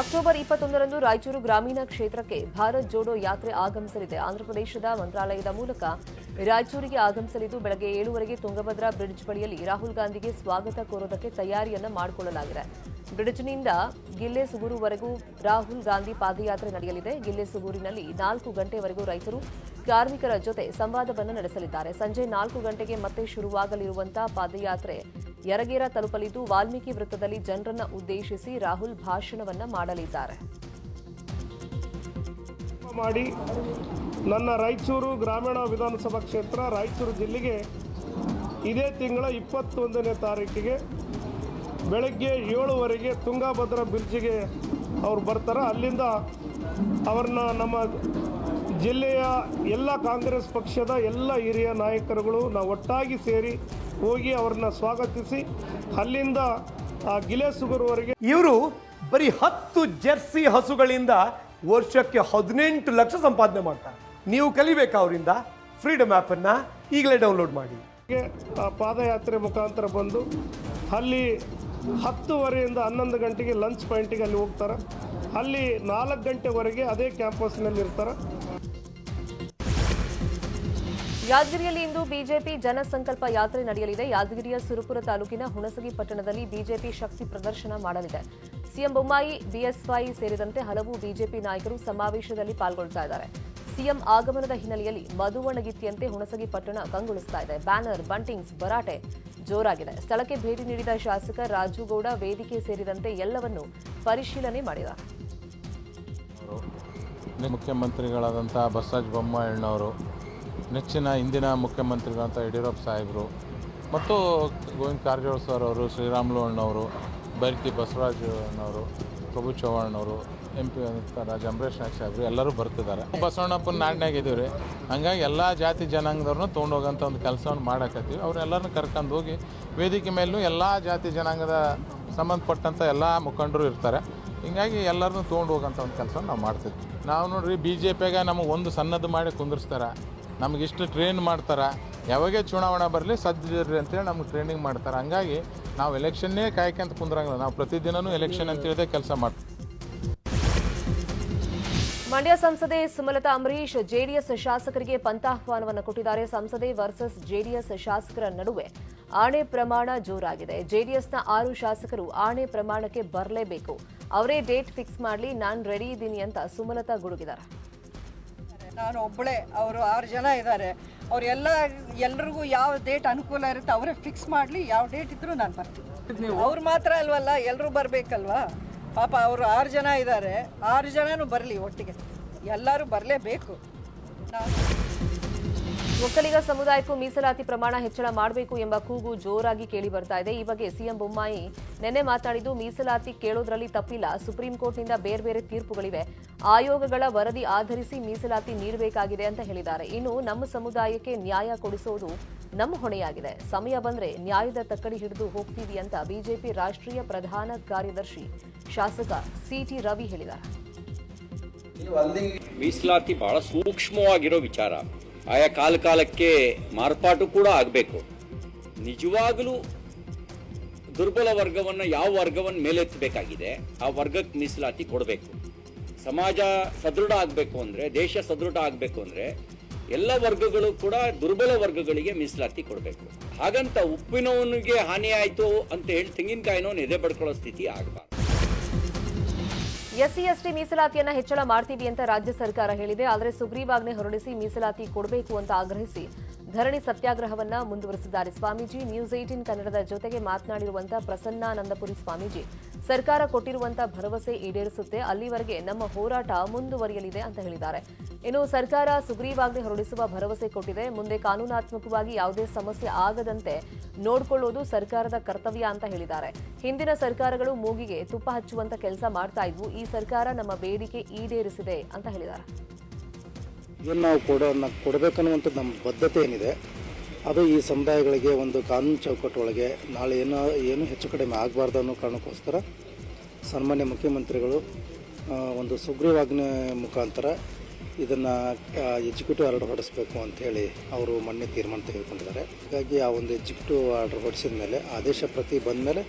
October 21ರಂದು Raichur ಗ್ರಾಮೀಣ ಕ್ಷೇತ್ರಕ್ಕೆ ಭಾರತ್ ಜೋಡೋ ಯಾತ್ರೆ ಆಗಮಿಸಲಿದೆ. ಆಂಧ್ರಪ್ರದೇಶದ ಮಂತ್ರಾಲಯದ ಮೂಲಕ ರಾಯಚೂರಿಗೆ ಆಗಮಿಸಲಿದ್ದು ಬೆಳಗ್ಗೆ 7 ತುಂಗಭದ್ರಾ ಬ್ರಿಡ್ಜ್ ಬಳಿಯಲ್ಲಿ ರಾಹುಲ್ ಗಾಂಧಿಗೆ ಸ್ವಾಗತ ಕೋರೋದಕ್ಕೆ ತಯಾರಿಯನ್ನ ಮಾಡಿಕೊಳ್ಳಲಾಗಿದೆ. ಬ್ರಿಡ್ಜ್ನಿಂದ ಗಿಲ್ಲೆಸುಗೂರುವರೆಗೂ ರಾಹುಲ್ ಗಾಂಧಿ ಪಾದಯಾತ್ರೆ ನಡೆಯಲಿದೆ. ಗಿಲ್ಲೆಸುಗೂರಿನಲ್ಲಿ 4 ಗಂಟೆವರೆಗೂ ರೈತರು ಕಾರ್ಮಿಕರ ಜೊತೆ ಸಂವಾದವನ್ನು ನಡೆಸಲಿದ್ದಾರೆ. ಸಂಜೆ 4 ಗಂಟೆಗೆ ಮತ್ತೆ ಶುರುವಾಗಲಿರುವಂತಹ ಪಾದಯಾತ್ರೆ ಯರಗೇರ ತಲುಪಲಿದ್ದು ವಾಲ್ಮೀಕಿ ವೃತ್ತದಲ್ಲಿ ಜನರನ್ನ ಉದ್ದೇಶಿಸಿ ರಾಹುಲ್ ಭಾಷಣವನ್ನ ಮಾಡಲಿದ್ದಾರೆ. ನನ್ನ ರಾಯಚೂರು ಗ್ರಾಮೀಣ ವಿಧಾನಸಭಾ ಕ್ಷೇತ್ರ ರಾಯಚೂರು ಜಿಲ್ಲೆಗೆ ಇದೇ ತಿಂಗಳ 21ನೇ ತಾರೀಕಿಗೆ ಬೆಳಗ್ಗೆ 7 ತುಂಗಭದ್ರಾ ಬ್ರಿಡ್ಜಿಗೆ ಅವ್ರು ಬರ್ತಾರೆ. ಅಲ್ಲಿಂದ ಅವ್ರನ್ನ ನಮ್ಮ ಜಿಲ್ಲೆಯ ಎಲ್ಲ ಕಾಂಗ್ರೆಸ್ ಪಕ್ಷದ ಎಲ್ಲ ಹಿರಿಯ ನಾಯಕರುಗಳು ನಾವು ಒಟ್ಟಾಗಿ ಸೇರಿ ಹೋಗಿ ಅವ್ರನ್ನ ಸ್ವಾಗತಿಸಿ ಅಲ್ಲಿಂದ ಗಿಲೆಸುಗೂರುವರೆಗೆ. ಇವರು ಬರೀ 10 ಜೆರ್ಸಿ ಹಸುಗಳಿಂದ ವರ್ಷಕ್ಕೆ 18 ಲಕ್ಷ ಸಂಪಾದನೆ ಮಾಡ್ತಾರೆ. ನೀವು ಕಲಿಬೇಕಾ ಅವರಿಂದ? ಫ್ರೀಡಮ್ ಆ್ಯಪನ್ನು ಈಗಲೇ ಡೌನ್ಲೋಡ್ ಮಾಡಿ. ಪಾದಯಾತ್ರೆ ಮುಖಾಂತರ ಬಂದು ಅಲ್ಲಿ 10:30ಯಿಂದ 11 ಗಂಟೆಗೆ ಲಂಚ್ ಪಾಯಿಂಟಿಗೆ ಅಲ್ಲಿ ಹೋಗ್ತಾರೆ. ಅಲ್ಲಿ 4 ಗಂಟೆವರೆಗೆ ಅದೇ ಕ್ಯಾಂಪಸ್ನಲ್ಲಿ ಇರ್ತಾರೆ. ಯಾದಗಿರಿಯಲ್ಲಿ ಇಂದು ಬಿಜೆಪಿ ಜನಸಂಕಲ್ಪ ಯಾತ್ರೆ ನಡೆಯಲಿದೆ. ಯಾದಗಿರಿಯ ಸುರಪುರ ತಾಲೂಕಿನ ಹುಣಸಗಿ ಪಟ್ಟಣದಲ್ಲಿ ಬಿಜೆಪಿ ಶಕ್ತಿ ಪ್ರದರ್ಶನ ಮಾಡಲಿದೆ. ಸಿಎಂ ಬೊಮ್ಮಾಯಿ, ಬಿಎಸ್ವೈ ಸೇರಿದಂತೆ ಹಲವು ಬಿಜೆಪಿ ನಾಯಕರು ಸಮಾವೇಶದಲ್ಲಿ ಪಾಲ್ಗೊಳ್ತಾ ಇದ್ದಾರೆ. ಸಿಎಂ ಆಗಮನದ ಹಿನ್ನೆಲೆಯಲ್ಲಿ ಮಧುವಣಗಿತ್ತಿಯಂತೆ ಹುಣಸಗಿ ಪಟ್ಟಣ ಕಂಗೊಳಿಸ್ತಾ ಇದೆ. ಬ್ಯಾನರ್, ಬಂಟಿಂಗ್ಸ್, ಭರಾಟೆ ಜೋರಾಗಿದೆ. ಸ್ಥಳಕ್ಕೆ ಭೇಟಿ ನೀಡಿದ ಶಾಸಕ ರಾಜುಗೌಡ ವೇದಿಕೆ ಸೇರಿದಂತೆ ಎಲ್ಲವನ್ನೂ ಪರಿಶೀಲನೆ ಮಾಡಿದ್ದಾರೆ. ಮುಖ್ಯಮಂತ್ರಿಗಳಾದಂಥ ಬಸವರಾಜ ಬೊಮ್ಮಾಯಿಯವರು, ನೆಚ್ಚಿನ ಹಿಂದಿನ ಮುಖ್ಯಮಂತ್ರಿಗಳಂತ ಯಡಿಯೂರಪ್ಪ ಸಾಹೇಬರು ಮತ್ತು ಗೋವಿಂದ ಕಾರಜೋಳ ಸರ್ ಅವರು, ಶ್ರೀರಾಮುಲು ಅಣ್ಣವರು, ಬೈರತಿ ಬಸವರಾಜನವರು, ಪ್ರಭು ಚವ್ಹಾಣವರು, MP ರಾಜ ಅಂಬರೀಶ್ ನಾಯ್ಕ ಸಾಹೇಬರು ಎಲ್ಲರೂ ಬರ್ತಿದ್ದಾರೆ. ಬಸವಣ್ಣಪ್ಪನ ನಾಡಿನಾಗಿದ್ದೀವಿ ರೀ, ಹಂಗಾಗಿ ಎಲ್ಲ ಜಾತಿ ಜನಾಂಗದವ್ರನ್ನೂ ತೊಗೊಂಡೋಗೋಂಥ ಒಂದು ಕೆಲಸವನ್ನು ಮಾಡಾಕತ್ತೀವಿ. ಅವ್ರನ್ನೆಲ್ಲರನ್ನೂ ಕರ್ಕೊಂಡು ಹೋಗಿ ವೇದಿಕೆ ಮೇಲೂ ಎಲ್ಲ ಜಾತಿ ಜನಾಂಗದ ಸಂಬಂಧಪಟ್ಟಂಥ ಎಲ್ಲ ಮುಖಂಡರು ಇರ್ತಾರೆ. ಹಿಂಗಾಗಿ ಎಲ್ಲರನ್ನೂ ತೊಗೊಂಡು ಹೋಗೋಂಥ ಒಂದು ಕೆಲಸ ನಾವು ಮಾಡ್ತಿದ್ವಿ. ನಾವು ನೋಡ್ರಿ BJPಗೆ ನಮಗೆ ಒಂದು ಸಣ್ಣದು ಮಾಡಿ ಕುಂದಿರ್ಸ್ತಾರೆ, ನಮಗಿಷ್ಟು ಟ್ರೈನ್ ಮಾಡ್ತಾರೆ. ಯಾವಾಗೇ ಚುನಾವಣೆ ಬರಲಿ ಸಜ್ಜಿರ್ರಿ ಅಂತೇಳಿ ನಮ್ಗೆ ಟ್ರೈನಿಂಗ್ ಮಾಡ್ತಾರೆ. ಹಂಗಾಗಿ ನಾವು ಎಲೆಕ್ಷನ್ನೇ ಕಾಯ್ಕೊಂತ ಕುಂದ್ರಂಗಿಲ್ಲ, ನಾವು ಪ್ರತಿದಿನವೂ ಎಲೆಕ್ಷನ್ ಅಂತೇಳಿದೆ ಕೆಲಸ ಮಾಡ್ತೀವಿ. ಮಂಡ್ಯ ಸಂಸದೆ ಸುಮಲತಾ ಅಂಬರೀಶ್ ಜೆಡಿಎಸ್ ಶಾಸಕರಿಗೆ ಪಂಥಾಹ್ವಾನವನ್ನು ಕೊಟ್ಟಿದ್ದಾರೆ. ಸಂಸದೆ ವರ್ಸಸ್ ಜೆಡಿಎಸ್ ಶಾಸಕರ ನಡುವೆ ಆಣೆ ಪ್ರಮಾಣ ಜೋರಾಗಿದೆ. ಜೆಡಿಎಸ್ನ 6 ಶಾಸಕರು ಆಣೆ ಪ್ರಮಾಣಕ್ಕೆ ಬರಲೇಬೇಕು, ಅವರೇ ಡೇಟ್ ಫಿಕ್ಸ್ ಮಾಡಲಿ, ನಾನು ರೆಡಿ ಇದ್ದೀನಿ ಅಂತ ಸುಮಲತಾ ಗುಡುಗಿದ್ದಾರೆ. ನಾನು ಒಬ್ಬಳೇ, ಅವರು 6 ಜನ ಇದ್ದಾರೆ, ಎಲ್ರಿಗೂ ಯಾವ ಡೇಟ್ ಅನುಕೂಲ ಇರುತ್ತೆ ಅವರೇ ಫಿಕ್ಸ್ ಮಾಡಲಿ, ಯಾವ ಡೇಟ್ ಇದ್ರೂ ನಾನು ಬರ್ತೀನಿ. ಅವ್ರು ಮಾತ್ರ ಅಲ್ವಲ್ಲ, ಎಲ್ಲರೂ ಬರಬೇಕಲ್ವಾ? ಪಾಪ ಅವರು 6 ಜನ ಇದ್ದಾರೆ, 6 ಜನನೂ ಬರಲಿ ಒಟ್ಟಿಗೆ, ಎಲ್ಲರೂ ಬರಲೇಬೇಕು. ಒಕ್ಕಲಿಗ ಸಮುದಾಯಕ್ಕೂ ಮೀಸಲಾತಿ ಪ್ರಮಾಣ ಹೆಚ್ಚಳ ಮಾಡಬೇಕು ಎಂಬ ಕೂಗು ಜೋರಾಗಿ ಕೇಳಿ ಬರ್ತಾ ಇದೆ. ಈ ಬಗ್ಗೆ ಸಿಎಂ ಬೊಮ್ಮಾಯಿ ನಿನ್ನೆ ಮಾತನಾಡಿದ್ದು, ಮೀಸಲಾತಿ ಕೇಳೋದ್ರಲ್ಲಿ ತಪ್ಪಿಲ್ಲ, ಸುಪ್ರೀಂ ಕೋರ್ಟ್ನಿಂದ ಬೇರೆ ತೀರ್ಪುಗಳಿವೆ, ಆಯೋಗಗಳ ವರದಿ ಆಧರಿಸಿ ಮೀಸಲಾತಿ ನೀಡಬೇಕಾಗಿದೆ ಅಂತ ಹೇಳಿದ್ದಾರೆ. ಇನ್ನು ನಮ್ಮ ಸಮುದಾಯಕ್ಕೆ ನ್ಯಾಯ ಕೊಡಿಸೋದು ನಮ್ಮ ಹೊಣೆಯಾಗಿದೆ, ಸಮಯ ಬಂದ್ರೆ ನ್ಯಾಯದ ತಕ್ಕಡಿ ಹಿಡಿದು ಹೋಗ್ತೀವಿ ಅಂತ ಬಿಜೆಪಿ ರಾಷ್ಟ್ರೀಯ ಪ್ರಧಾನ ಕಾರ್ಯದರ್ಶಿ ಶಾಸಕ CT ರವಿ ಹೇಳಿದ್ದಾರೆ. ಮೀಸಲಾತಿ ಬಹಳ ಸೂಕ್ಷ್ಮವಾಗಿರೋ ವಿಚಾರ, ಆಯಾ ಕಾಲಕ್ಕೆ ಮಾರ್ಪಾಟು ಕೂಡ ಆಗಬೇಕು. ನಿಜವಾಗಲೂ ದುರ್ಬಲ ವರ್ಗವನ್ನು, ಯಾವ ವರ್ಗವನ್ನು ಮೇಲೆತ್ತಬೇಕಾಗಿದೆ ಆ ವರ್ಗಕ್ಕೆ ಮೀಸಲಾತಿ ಕೊಡಬೇಕು. ಸಮಾಜ ಸದೃಢ ಆಗಬೇಕು ಅಂದರೆ, ದೇಶ ಸದೃಢ ಆಗಬೇಕು ಅಂದರೆ ಎಲ್ಲ ವರ್ಗಗಳು ಕೂಡ ದುರ್ಬಲ ವರ್ಗಗಳಿಗೆ ಮೀಸಲಾತಿ ಕೊಡಬೇಕು. ಹಾಗಂತ ಉಪ್ಪಿನವನಿಗೆ ಹಾನಿ ಆಯಿತು ಅಂತ ಹೇಳಿ ತೆಂಗಿನಕಾಯಿನವನು ಎದೆ ಬಡ್ಕೊಳ್ಳೋ ಸ್ಥಿತಿ ಆಗಬಾರ್ದು. SC ST ಮೀಸಲಾತಿಯನ್ನ ಹೆಚ್ಚಳ ಮಾಡ್ತೀವಿ ಅಂತ ರಾಜ್ಯ ಸರ್ಕಾರ ಹೇಳಿದೆ. ಆದರೆ ಸುಗ್ರೀವಾಜ್ಞೆ ಹೊರಡಿಸಿ ಮೀಸಲಾತಿ ಕೊಡಬೇಕು ಅಂತ ಆಗ್ರಹಿಸಿ ಧರಣಿ ಸತ್ಯಾಗ್ರಹವನ್ನ ಮುಂದುವರೆಸಿದ್ದಾರೆ ಸ್ವಾಮೀಜಿ. ನ್ಯೂಸ್ 18 ಕನ್ನಡದ ಜೊತೆಗೆ ಮಾತನಾಡಿರುವಂತಹ ಪ್ರಸನ್ನಾನಂದಪುರಿ ಸ್ವಾಮೀಜಿ, ಸರ್ಕಾರ ಕೊಟ್ಟಿರುವಂತಹ ಭರವಸೆ ಈಡೇರಿಸುತ್ತೆ, ಅಲ್ಲಿವರೆಗೆ ನಮ್ಮ ಹೋರಾಟ ಮುಂದುವರಿಯಲಿದೆ ಅಂತ ಹೇಳಿದ್ದಾರೆ. ಇನ್ನು ಸರ್ಕಾರ ಸುಗ್ರೀವಾಜ್ಞೆ ಹೊರಡಿಸುವ ಭರವಸೆ ಕೊಟ್ಟಿದೆ, ಮುಂದೆ ಕಾನೂನಾತ್ಮಕವಾಗಿ ಯಾವುದೇ ಸಮಸ್ಯೆ ಆಗದಂತೆ ನೋಡಿಕೊಳ್ಳೋದು ಸರ್ಕಾರದ ಕರ್ತವ್ಯ ಅಂತ ಹೇಳಿದ್ದಾರೆ. ಹಿಂದಿನ ಸರ್ಕಾರಗಳು ಮೂಗಿಗೆ ತುಪ್ಪ ಹಚ್ಚುವಂತ ಕೆಲಸ ಮಾಡ್ತಾ ಇದ್ವು, ಈ ಸರ್ಕಾರ ನಮ್ಮ ಬೇಡಿಕೆ ಈಡೇರಿಸಿದೆ ಅಂತ ಹೇಳಿದ್ದಾರೆ. ಇದನ್ನು ನಾವು ಕೊಡಬೇಕನ್ನುವಂಥದ್ದು ನಮ್ಮ ಬದ್ಧತೆ ಏನಿದೆ, ಅದು ಈ ಸಮುದಾಯಗಳಿಗೆ ಒಂದು ಕಾನೂನು ಚೌಕಟ್ಟೊಳಗೆ ನಾಳೆ ಏನು ಹೆಚ್ಚು ಕಡಿಮೆ ಆಗಬಾರ್ದು ಅನ್ನೋ ಕಾರಣಕ್ಕೋಸ್ಕರ ಸನ್ಮಾನ್ಯ ಮುಖ್ಯಮಂತ್ರಿಗಳು ಒಂದು ಸುಗ್ರೀವಾಜ್ಞೆ ಮುಖಾಂತರ ಇದನ್ನು ಎಕ್ಸಿಕ್ಯೂಟಿವ್ ಆರ್ಡರ್ ಹೊರಡಿಸಬೇಕು ಅಂಥೇಳಿ ಅವರು ಮೊನ್ನೆ ತೀರ್ಮಾನ ತೆಗೆದುಕೊಂಡಿದ್ದಾರೆ. ಹೀಗಾಗಿ ಆ ಒಂದು ಎಕ್ಸಿಕ್ಯೂಟಿವ್ ಆರ್ಡರ್ ಹೊರಡಿಸಿದ ಮೇಲೆ ಆದೇಶ ಪ್ರತಿ ಬಂದ ಮೇಲೆ